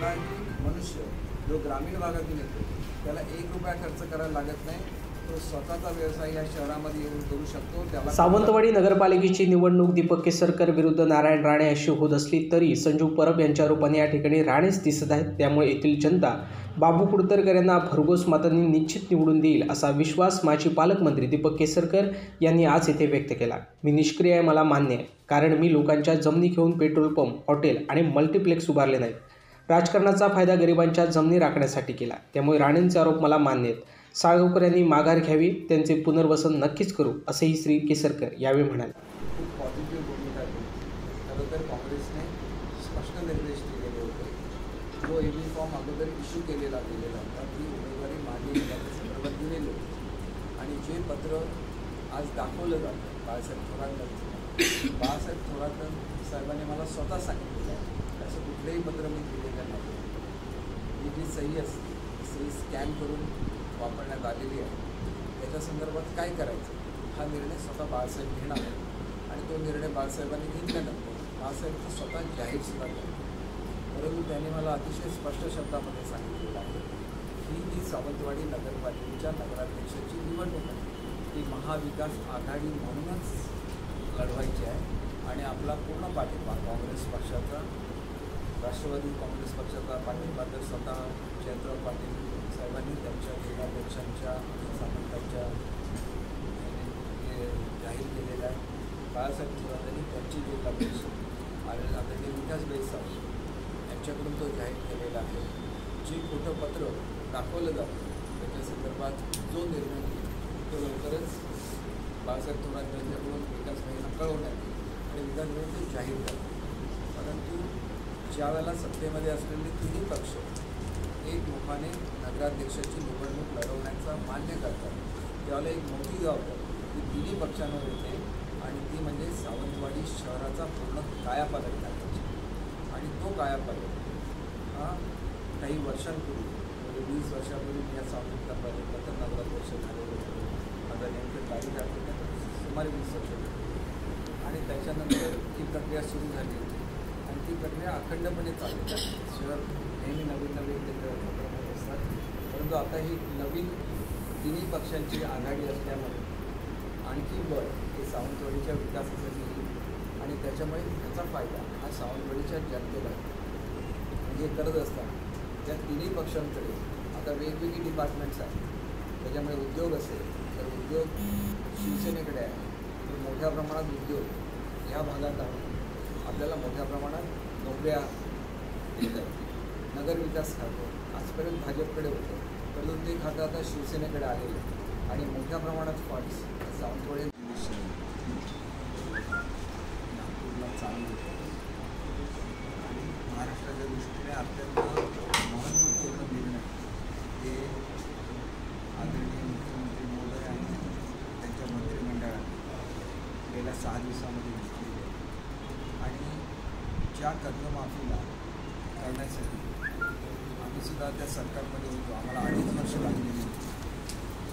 कुठलाही मनुष्य जो ग्रामीण भागातून येतो त्याला 1 रुपया खर्च करायला लागत नाही. तो स्वतःचा व्यवसाय या शहरामध्ये येऊन करू शकतो. त्याला सावंतवाडी नगरपालिकेची निवडणूक दीपक केसरकर विरुद्ध नारायण राणे अशी होत असली तरी संजू परब यांच्या रूपाने या ठिकाणी राणेच दिसत आहेत. त्यामुळे येथील जनता बाबू कुडतरकर यांना भरघोस मतांनी निश्चित निवडून देईल असा विश्वास माजी पालकमंत्री दीपक केसरकर यांनी आज येथे व्यक्त केला. मी निष्क्रिय आहे, मला मान्य आहे, कारण मी लोकांच्या जमिनी घेऊन पेट्रोल पंप, हॉटेल आणि मल्टिप्लेक्स उभारले नाहीत. राजकारणाचा फायदा गरिबांच्या जमिनी राखण्यासाठी केला. त्यामुळे राणेंचे आरोप मला मान्य आहेत. साळगावकर यांनी माघार घ्यावी, त्यांचे पुनर्वसन नक्कीच करू असेही श्री केसरकर यावेळी म्हणाले. खूप पॉझिटिव्ह भूमिका घेतली. खरं तर काँग्रेसने स्पष्ट निर्देश दिलेले होते. जो एबी फॉर्म अगोदर इश्यू केलेला होता ती उमेदवारी मागे घेण्याच्या संदर्भात दिलेली होती. आणि जे पत्र आज दाखवलं जातं बाळासाहेब थोरात साहेबांनी मला स्वतः सांगितलेलं आहे, असं कुठलंही पत्र मी दिलेलं नाही. ही जी सही असते सही स्कॅन करून वापरण्यात आलेली आहे, त्याच्या संदर्भात काय करायचं हा निर्णय स्वतः बाळासाहेब घेणार आहे. आणि तो निर्णय बाळासाहेबांनी घेतल्यानंतर बाळासाहेब स्वतः जाहीरसुद्धा करतो. परंतु त्यांनी मला अतिशय स्पष्ट शब्दामध्ये सांगितलेलं आहे की ही सावंतवाडी नगरपालिकेच्या नगराध्यक्षाची निवडणूक आहे. ही महाविकास आघाडी म्हणूनच लढवायची आहे. आणि आपला पूर्ण पाठिंबा काँग्रेस पक्षाचा, राष्ट्रवादी काँग्रेस पक्षाचा पाठिंबा तर स्वतः जयंतराव पाटील साहेबांनी त्यांच्या जिल्हाध्यक्षांच्या सामंतांच्या जाहीर केलेला आहे. बाळासाहेब थोरातांनी त्यांची जिल्हाध्यक्ष आदरणीय विकास बेसाव यांच्याकडून तो जाहीर केलेला आहे. जे खोटं पत्र दाखवलं जातं त्याच्या संदर्भात जो निर्णय घेईल तो लवकरच बाळासाहेब थोरात यांच्याकडून विकासभाईंना कळवण्यात येईल आणि विकासभाई ते जाहीर करतात. परंतु ज्यावेळेला सत्तेमध्ये असलेले तिन्ही पक्ष एकमुखाने नगराध्यक्षाची निवडणूक लढवण्याचा मान्य करतात, त्यावेळेला एक मोठी जबाबदारी ही तिन्ही पक्षांवर येते आणि ती म्हणजे सावंतवाडी शहराचा पूर्ण कायापालट करायची. आणि तो कायापालट हा काही वर्षांपूर्वी म्हणजे 20 वर्षापूर्वी मी या सावंतवाडीला तर नगराध्यक्ष झालेलो होतो. माझा नेमकं तारीख आठवते तर सुमारे 20 वर्ष होती. आणि त्याच्यानंतर ही प्रक्रिया सुरू झाली होती आणि ती प्रक्रिया अखंडपणे चालू आहे. शहर नेहमी नवीन उपक्रम होत असतात. परंतु आता ही नवीन तिन्ही पक्षांची आघाडी असल्यामुळे आणखी बळ हे सावंतवाडीच्या विकासासाठी येईल आणि त्याच्यामुळे त्याचा फायदा हा सावंतवाडीच्या जनतेला म्हणजे करत असताना त्या तिन्ही पक्षांकडे आता वेगवेगळी डिपार्टमेंट्स आहेत. त्याच्यामुळे उद्योग असेल तर उद्योग शिवसेनेकडे आहे, तर मोठ्या प्रमाणात उद्योग ह्या भागात आहे. आपल्याला मोठ्या प्रमाणात नोकऱ्या देत आहेत. नगरविकास खातं आजपर्यंत भाजपकडे होतं, परंतु ते खातं आता शिवसेनेकडे आलेलं आहे आणि मोठ्या प्रमाणात फंड्स सावंतवाडी नागपूरला चालू होतं. आणि महाराष्ट्राच्या दृष्टीने अत्यंत महत्त्वपूर्ण निर्णय हे आदरणीय मुख्यमंत्री महोदय आणि त्यांच्या मंत्रिमंडळाने गेल्या 6 दिवसामध्ये घेतलेले आणि ज्या कर्जमाफीला करण्यासाठी आम्ही सुद्धा त्या सरकारमध्ये होतो, आम्हाला 2.5 वर्ष लागलेली होती.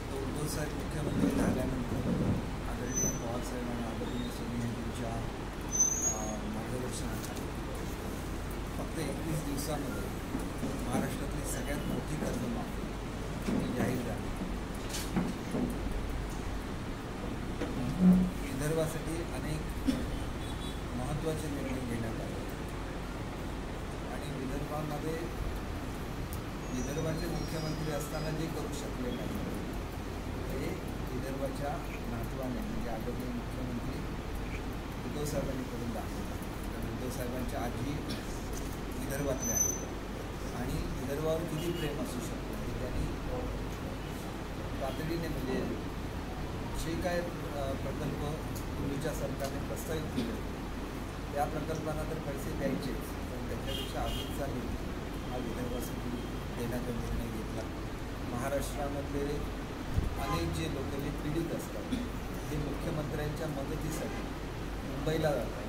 तर उद्धवसाहेब मुख्यमंत्री झाल्यानंतर आदरणीय पवारसाहेब आणि आदरणीय सोनी यांच्या मार्गदर्शनाखाली फक्त 21 दिवसामध्ये महाराष्ट्रातली सगळ्यात मोठी कर्जमाफी जाहीर झाली. विदर्भासाठी अनेक महत्त्वाचे निर्णय घेण्यात आले आणि विदर्भाचे मुख्यमंत्री असताना जे करू शकले नाही ते विदर्भाच्या नातवाने म्हणजे आदरणीय मुख्यमंत्री उद्धवसाहेबांनी करून दाखवलं. तर उद्धवसाहेबांच्या आजी विदर्भातले आहेत आणि विदर्भावर किती प्रेम असू शकतं हे त्यांनी तातडीने म्हणजे जे काय प्रकल्प पूर्वीच्या सरकारने प्रस्तावित केले त्या प्रकल्पांना तर पैसे द्यायचेच, पण त्याच्यापेक्षा अधिकचा निधी हा विदर्भासाठी देण्याचा निर्णय घेतला. महाराष्ट्रामधले अनेक जे लोक जे पीडित असतात ते मुख्यमंत्र्यांच्या मदतीसाठी मुंबईला जातात.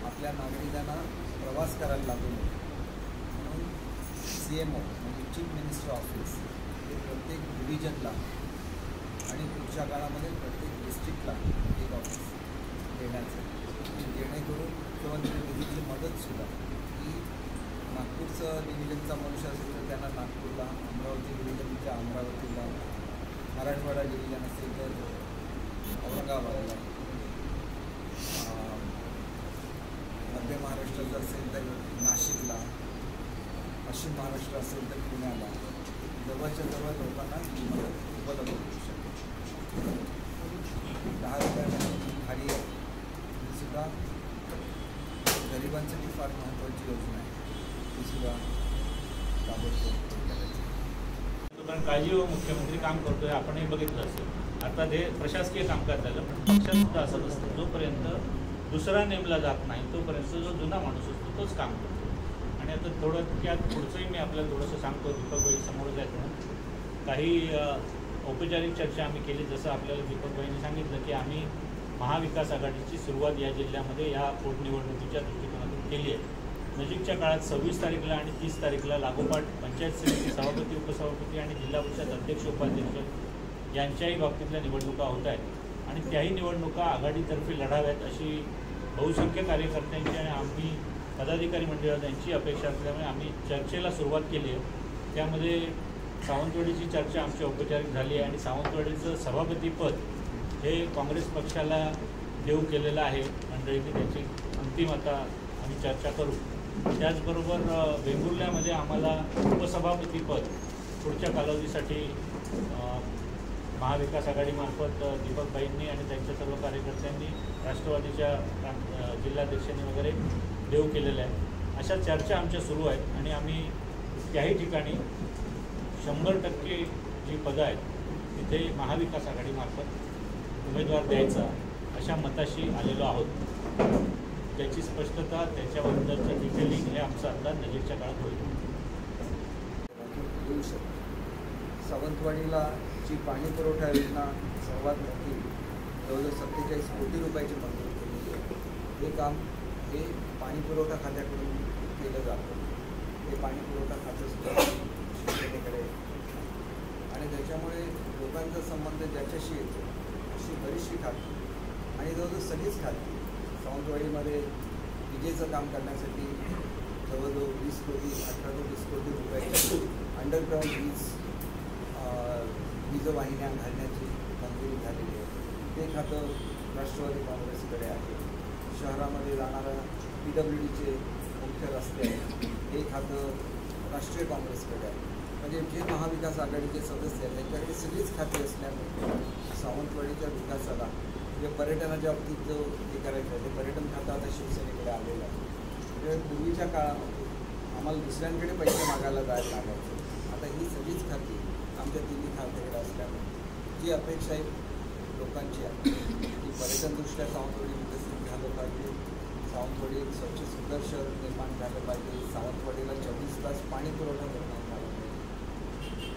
आपल्या नागरिकांना प्रवास करायला लागू नये म्हणून CMO म्हणजे चीफ मिनिस्टर ऑफिस हे प्रत्येक डिव्हिजनला आणि पुढच्या काळामध्ये प्रत्येक डिस्ट्रिक्टला एक ऑफिस देण्याचं, जेणेकरून मुख्यमंत्री निधीची मदतसुद्धा ही नागपूरचं नागपूरचं डिव्हिजनचा मनुष्य असेल तर त्यांना नागपूरला, अमरावती डिव्हिजनच्या अमरावतीला, मराठवाडा डिव्हिजन असेल तर औरंगाबादला, मध्य महाराष्ट्राचं असेल तर नाशिकला, पश्चिम महाराष्ट्र असेल तर पुण्याला, जवळच्या जवळ लोकांना ही मदत उपलब्ध होऊ शकते. 10 रुपयामध्ये खाली ही सुद्धा गरिबांसाठी फार महत्त्वाची योजना आहे, ती सुद्धा ताबडतोब करायची. कारण काळजी व मुख्यमंत्री काम करतोय आपणही बघितलं असेल. आता ते प्रशासकीय कामकाज झालं, पण पक्षात सुद्धा असं असतं जोपर्यंत दुसरा नेमला जात नाही तोपर्यंत जो जुना माणूस असतो तोच काम करतो. आणि आता थोडक्यात पुढचंही मी आपल्याला थोडंसं सांगतो. दीपकबाई समोर जायचं काही औपचारिक चर्चा आम्ही केली. जसं आपल्याला दीपकबाईंनी सांगितलं की आम्ही महाविकास आघाडीची सुरुवात या जिल्ह्यामध्ये या पोटनिवडणुकीच्या दृष्टिकोनातून केली आहे. नजीकच्या काळात 26 तारीखला आणि 30 तारीखला लागोपाठ पंचायत समिती सभापती, उपसभापती आणि जिल्हा परिषद अध्यक्ष, उपाध्यक्ष यांच्याही बाबतीतल्या निवडणुका होत आहेत आणि त्याही निवडणुका आघाडीतर्फे लढाव्यात अशी बहुसंख्य कार्यकर्त्यांची आणि आम्ही पदाधिकारी मंडळात यांची अपेक्षा असल्यामुळे आम्ही चर्चेला सुरुवात केली आहे. त्यामध्ये सावंतवाडीची चर्चा आमची औपचारिक झाली आहे आणि सावंतवाडीचं सभापतीपद हे काँग्रेस पक्षाला देऊ केलेलं आहे मंडळींनी. त्याची अंतिम आता आम्ही चर्चा करू. त्याचबरोबर वेंगुर्ल्यामध्ये आम्हाला उपसभापतीपद पुढच्या कालावधीसाठी महाविकास आघाडीमार्फत दीपकबाईंनी आणि त्यांच्या सर्व कार्यकर्त्यांनी, राष्ट्रवादीच्या जिल्हाध्यक्षांनी वगैरे देऊ केलेलं आहे. अशा चर्चा आमच्या सुरू आहेत आणि आम्ही त्याही ठिकाणी 100% जी पदं आहेत तिथे महाविकास आघाडीमार्फत उमेदवार द्यायचा अशा मताशी आलेलो आहोत. त्याची स्पष्टता, त्याच्याबद्दलचं डिटेलिंग हे आमचं आता नजीकच्या काळात होईल. येऊ शकतो. सावंतवाडीला जी पाणी पुरवठा योजना सर्वात मोठी जवळजवळ 47 कोटी रुपयाची मंजूर केलेली आहे. हे काम हे पाणी पुरवठा खात्याकडून केलं जातं. हे पाणी पुरवठा खातं सुद्धा शिवसेनेकडे आणि त्याच्यामुळे लोकांचा संबंध ज्याच्याशी येतो अशी बरीचशी खाती आणि जवळजवळ सगळीच खाती सावंतवाडीमध्ये विजेचं काम करण्यासाठी जवळजवळ 20 कोटी 18 ते 20 कोटी रुपयाची अंडरग्राऊंड वीजवाहिन्या घालण्याची मंजुरी झालेली आहे. ते खातं राष्ट्रवादी काँग्रेसकडे आहे. शहरामध्ये जाणारा PWDचे मुख्य रस्ते आहेत हे खातं राष्ट्रीय काँग्रेसकडे आहे. म्हणजे जे महाविकास आघाडीचे सदस्य आहेत त्यांच्याकडे सगळीच खाती असल्यामुळे सावंतवाडीच्या विकासाला जे पर्यटनाच्या बाबतीत जो हे करायचं आहे ते पर्यटन खातं आता शिवसेनेकडे आलेलं आहे. म्हणजे पूर्वीच्या काळामध्ये आम्हाला दुसऱ्यांकडे पैसे मागायला जायला लागायचे. आता ही सगळीच खाती आमच्या तिन्ही खात्याकडे असल्यामुळे जी अपेक्षा आहे लोकांची आहे की पर्यटनदृष्ट्या सावंतवाडी विकसित झालं पाहिजे, सावंतवाडी एक स्वच्छ सुंदर शहर निर्माण झालं पाहिजे, सावंतवाडीला 24 तास पाणी पुरवठा निर्माण झाला पाहिजे.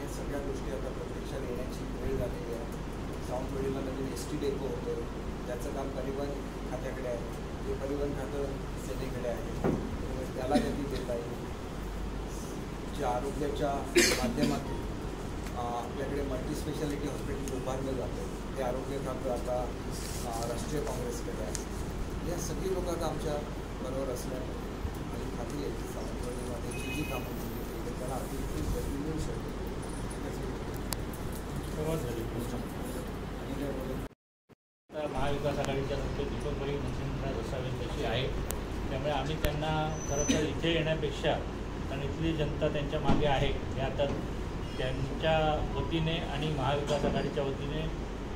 या सगळ्या गोष्टी आता प्रत्यक्षात येण्याची वेळ झालेली आहे. सावंतवाडीला नवीन ST डेपो होतं, त्याचं काम परिवहन खात्याकडे आहे. ते परिवहन खातं सेनेकडे आहे, त्यामुळे त्याला गती देता येईल. जे आरोग्याच्या माध्यमातून आपल्याकडे मल्टीस्पेशालिटी हॉस्पिटल उभारलं जातं ते आरोग्य खातं आता राष्ट्रीय काँग्रेसकडे आहे. या सगळी लोक आता आमच्या बरोबर असल्याने आणि खात्री आहे की सावंतवाडीमध्ये जी कामं केली त्याला अतिरिक्त गती मिळू शकते. महाविकास आघाडीच्या तर्फे दीपकबाई मुख्यमंत्री असावेत तशी आहे. त्यामुळे आम्ही त्यांना खरं तर इथे येण्यापेक्षा, कारण इथली जनता त्यांच्या मागे आहे, हे आता त्यांच्या वतीने आणि महाविकास आघाडीच्या वतीने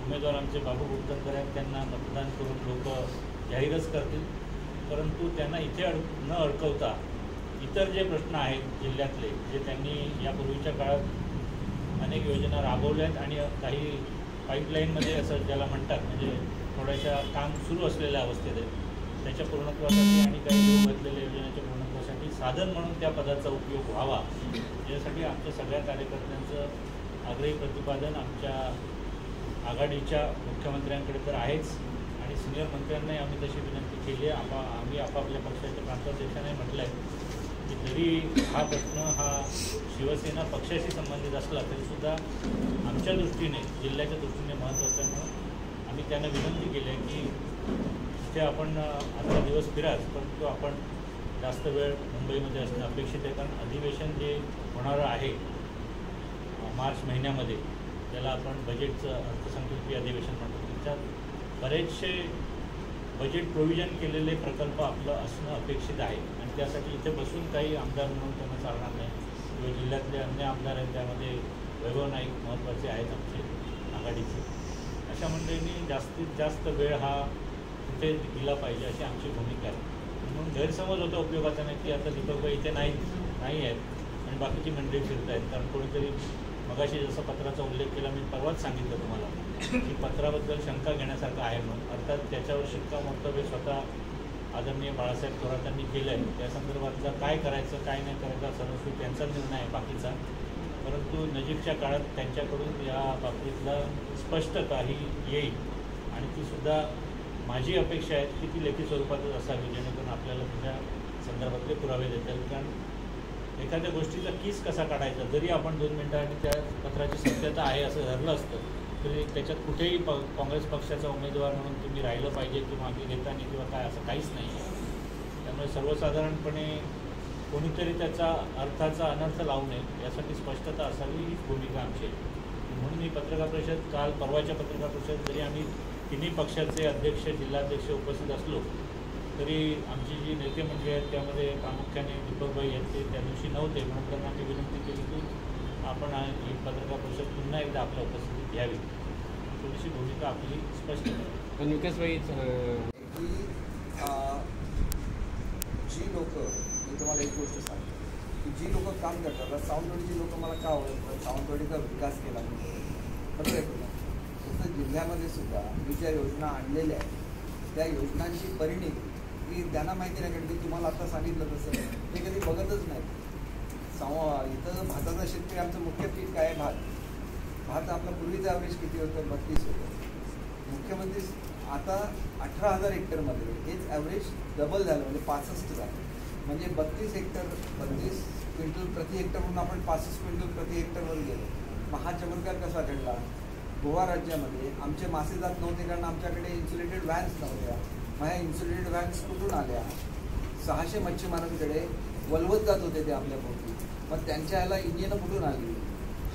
उमेदवार आमचे बाबू कुलकर्णी आहेत, त्यांना मतदान करून लोक जाहीरच करतील. परंतु त्यांना इथे न अडकवता इतर जे प्रश्न आहेत जिल्ह्यातले, जे त्यांनी यापूर्वीच्या काळात अनेक योजना राबवल्या आहेत आणि काही पाईपलाईनमध्ये असं ज्याला म्हणतात, म्हणजे थोड्याशा काम सुरू असलेल्या अवस्थेत आहे, त्याच्या पूर्णत्वासाठी आणि काही लोक घातलेल्या योजनेच्या पूर्णत्वासाठी साधन म्हणून त्या पदाचा उपयोग व्हावा, यासाठी आमच्या सगळ्या कार्यकर्त्यांचं आग्रही प्रतिपादन आमच्या आघाडीच्या मुख्यमंत्र्यांकडे तर आहेच आणि सिनियर मंत्र्यांनाही आम्ही तशी विनंती केली आहे. आम्ही आपापल्या पक्षाच्या प्रांताध्यक्षांनाही म्हटलं आहे की जरी हा प्रश्न हा शिवसेना पक्षाशी संबंधित असला तरीसुद्धा आमच्या दृष्टीने, जिल्ह्याच्या दृष्टीने महत्त्वाचं आहे. म्हणून आम्ही त्यांना विनंती केली आहे की इथे आपण आता दिवस फिराच, परंतु आपण जास्त वेळ मुंबईमध्ये असणं अपेक्षित आहे, कारण अधिवेशन जे होणारं आहे मार्च महिन्यामध्ये, त्याला आपण बजेटचं अर्थसंकल्पीय अधिवेशन म्हणतो, त्याच्यात बरेचसे बजेट प्रोव्हिजन केलेले प्रकल्प आपलं असणं अपेक्षित आहे. आणि त्यासाठी इथे बसून काही आमदार म्हणून त्यांना चालणार नाही, किंवा जिल्ह्यातले अन्य आमदार आहेत त्यामध्ये वैभव नाईक महत्त्वाचे आहेत आमचे आघाडीचे, अशा मंडळींनी जास्तीत जास्त वेळ हा तिथे दिला पाहिजे अशी आमची भूमिका आहे. म्हणून गैरसमज होता उपयोगाचा नाही की आता दीपकभाई इथे नाही आहेत आणि बाकीची मंडळी फिरत आहेत. कारण कोणीतरी मगाशी जसं पत्राचा उल्लेख केला, मी परवाच सांगितलं तुम्हाला की पत्राबद्दल शंका घेण्यासारखं आहे म्हणून. अर्थात त्याच्यावर शिक्कामोर्तब स्वतः आदरणीय बाळासाहेब थोरातांनी केलं आहे. त्या संदर्भातलं काय करायचं काय नाही करायचं सर्वस्वी त्यांचा निर्णय आहे बाकीचा, परंतु नजीकच्या काळात त्यांच्याकडून या बाबतीतला स्पष्टता ही येईल. आणि तीसुद्धा माझी अपेक्षा आहे की ती लेखी स्वरूपातच असावी, जेणेकरून आपल्याला त्याच्या संदर्भातले पुरावे देता येईल. कारण एखाद्या गोष्टीचा कीस कसा काढायचा, जरी आपण 2 मिनिटांनी त्या पत्राची सत्यता आहे असं ठरलं असतं तरी त्याच्यात कुठेही काँग्रेस पक्षाचा उमेदवार म्हणून तुम्ही राहिलं पाहिजे किंवा मागे घेताना किंवा काय असं काहीच नाही आहे. त्यामुळे सर्वसाधारणपणे कोणीतरी त्याचा अर्थाचा अनर्थ लावू नये यासाठी स्पष्टता असावी हीच भूमिका आमची आहे. म्हणून ही पत्रकार परिषद, काल परवाच्या पत्रकार परिषद जरी आम्ही तिन्ही पक्षाचे अध्यक्ष जिल्हाध्यक्ष उपस्थित असलो तरी आमची जी नेते मंडळी आहेत त्यामध्ये प्रामुख्याने दीपकभाई आहेत, ते त्या दिवशी नव्हते. म्हणून त्यांना आम्ही विनंती केली की आपण ही पत्रकार परिषद पुन्हा एकदा आपल्या उपस्थितीत घ्यावी, थोडीशी भूमिका आपली स्पष्ट आहे. विकासभाई की जी लोक, मी तुम्हाला एक गोष्ट सांगतो की जी लोक काम करतात, सावंतवाडीची लोक मला का ओळखतात, सावंतवाडीचा विकास केला म्हणजे बरोबर आहे तुला. तसं जिल्ह्यामध्ये सुद्धा मी ज्या योजना आणलेल्या आहेत त्या योजनांची परिणिती ही त्यांना माहिती नाही, कारण की तुम्हाला आता सांगितलं तसं ते कधी बघतच नाही. इथं भाताचा शेतकरी आमचं मुख्य पीक काय आहे, भात आपला पूर्वीचं ॲव्हरेज किती होतं, 32 होतं. मुख्यमंत्री आता 18,000 हेक्टरमध्ये हेच ॲव्हरेज डबल झालं, म्हणजे 65 झालं. म्हणजे 32 क्विंटल प्रति हेक्टर म्हणून आपण 65 क्विंटल प्रति हेक्टरवर गेलो. मग हा चमत्कार कसा घडला? गोवा राज्यामध्ये आमचे मासे जात नव्हते कारण आमच्याकडे इन्सुलेटेड व्हॅन्स नव्हत्या. मग ह्या इन्सुलेटेड व्हॅन्स कुठून आल्या? 600 मच्छीमारांकडे वलवत जात होते ते आपल्या पोटी. मग त्यांच्या ह्याला इंजिनं कुठून आली?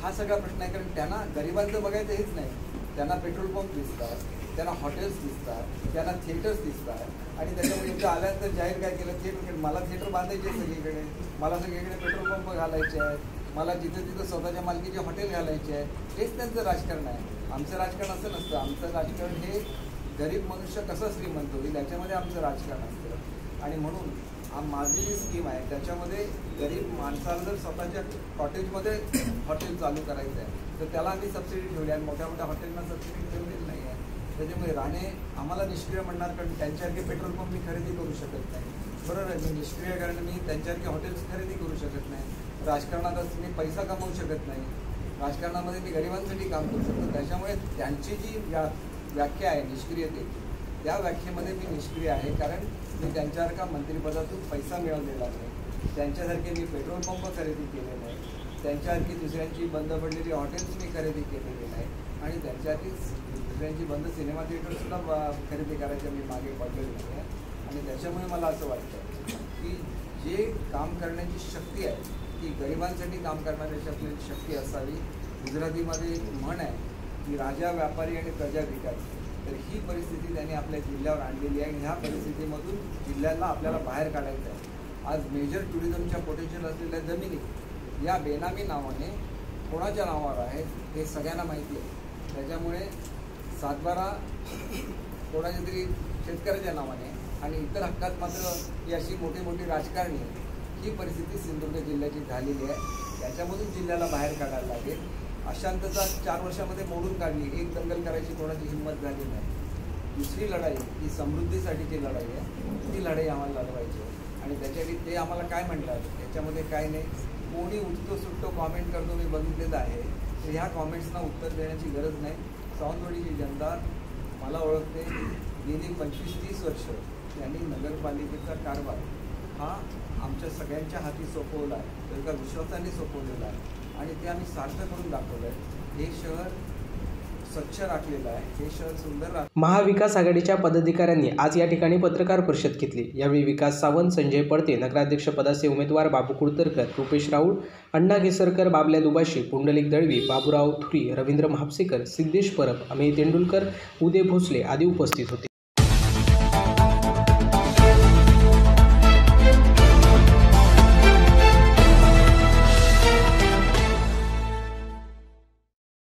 हा सगळा प्रश्न आहे. कारण त्यांना गरिबांचं बघायचं हेच नाही, त्यांना पेट्रोल पंप दिसतात, त्यांना हॉटेल्स दिसतात, त्यांना थिएटर्स दिसतात. आणि त्याच्यामुळे इथं आल्यानंतर जाहीर काय केलं, थिएटर, मला थिएटर बांधायचे आहे सगळीकडे, मला सगळीकडे पेट्रोल पंप घालायचे आहेत, मला जिथं तिथं स्वतःच्या मालकीचे हॉटेल घालायचे आहेत. हेच त्यांचं राजकारण आहे. आमचं राजकारण असं नसतं. आमचं राजकारण हे गरीब मनुष्य कसं श्रीमंत होईल याच्यामध्ये आमचं राजकारण असतं. आणि म्हणून माझी जी स्कीम आहे त्याच्यामध्ये गरीब माणसाला जर स्वतःच्या कॉटेजमध्ये हॉटेल चालू करायचं आहे तर त्याला आम्ही सबसिडी ठेवली आहे. मोठ्या मोठ्या हॉटेलना सबसिडी ठेवलेली नाही आहे. त्याच्यामुळे राणे आम्हाला निष्क्रिय म्हणणार, कारण त्यांच्यासारखे पेट्रोल पंप मी खरेदी करू शकत नाही. बरोबर आहे, मी निष्क्रिय कारण मी त्यांच्यासारखे हॉटेल्स खरेदी करू शकत नाही. राजकारणात मी पैसा कमवू शकत नाही. राजकारणामध्ये मी गरिबांसाठी काम करू शकतो. त्याच्यामुळे त्यांची जी व्याख्या आहे निष्क्रियतेची, त्या व्याख्येमध्ये मी निष्क्रिय आहे. कारण मी त्यांच्यासारखा मंत्रिपदातून पैसा मिळवलेला नाही, त्यांच्यासारखे मी पेट्रोल पंप खरेदी केले नाही, त्यांच्यासारखी दुसऱ्यांची बंद पडलेली हॉटेल्स मी खरेदी केलेली नाही, आणि त्यांच्यासारखी दुसऱ्यांची बंद सिनेमा थिएटरसुद्धा खरेदी करायच्या मी मागे पडलेली नाही आहे. आणि त्याच्यामुळे मला असं वाटतं की जे काम करण्याची शक्ती आहे ती गरिबांसाठी काम करण्याची आपली शक्ती असावी. गुजरातीमध्ये म्हण आहे की राजा, व्यापारी आणि प्रजा विकास. तर ही परिस्थिती त्यांनी आपल्या जिल्ह्यावर आणलेली आहे. ह्या परिस्थितीमधून जिल्ह्याला आपल्याला बाहेर काढायचं आहे. आज मेजर टुरिझमच्या पोटेन्शियल असलेल्या जमिनी या बेनामी नावाने कोणाच्या नावावर आहेत हे सगळ्यांना माहिती आहे. त्याच्यामुळे 7/12 कोणाच्या तरी शेतकऱ्याच्या नावाने आणि इतर हक्कात मात्र ही अशी मोठी मोठी राजकारणी ही परिस्थिती सिंधुदुर्ग जिल्ह्याची झालेली आहे. त्याच्यामधून जिल्ह्याला बाहेर काढायला लागेल. अशांतता 4 वर्षामध्ये मोडून काढली, एक दंगल करायची कोणाची हिंमत झाली नाही. दुसरी लढाई ही समृद्धीसाठीची लढाई आहे. ती लढाई आम्हाला लढवायची आहे. आणि त्याच्यासाठी ते आम्हाला काय म्हणतात त्याच्यामध्ये काय नाही. कोणी उठतो सुटतो कॉमेंट करतो मी बघितलेलं आहे. तर ह्या कॉमेंट्सना उत्तर देण्याची गरज नाही. सावंतवाडीची जनता मला ओळखते. गेली 25-30 वर्ष यांनी नगरपालिकेचा कारभार हा आमच्या सगळ्यांच्या हाती सोपवला आहे. तर एका विश्वासाने सोपवलेला आहे आणि ते आम्ही सार्थ करून दाखवलं आहे. हे शहर स्वच्छ राखलेलं आहे, हे शहर सुंदर महाविकास आघाडीच्या पदाधिकाऱ्यांनी आज या ठिकाणी पत्रकार परिषद घेतली। यावेळी विकास सावंत, संजय पडते, नगराध्यक्ष पदाचे उमेदवार बाबू कुडतरकर, रुपेश राऊळ, अण्णा केसरकर, बाबल्या दुबाशी, पुंडलिक दळवी, बाबूराव थुरी, रवींद्र म्हापसेकर, सिद्धेश परब, अमेय तेंडुलकर, उदय भोसले आदी उपस्थित होते।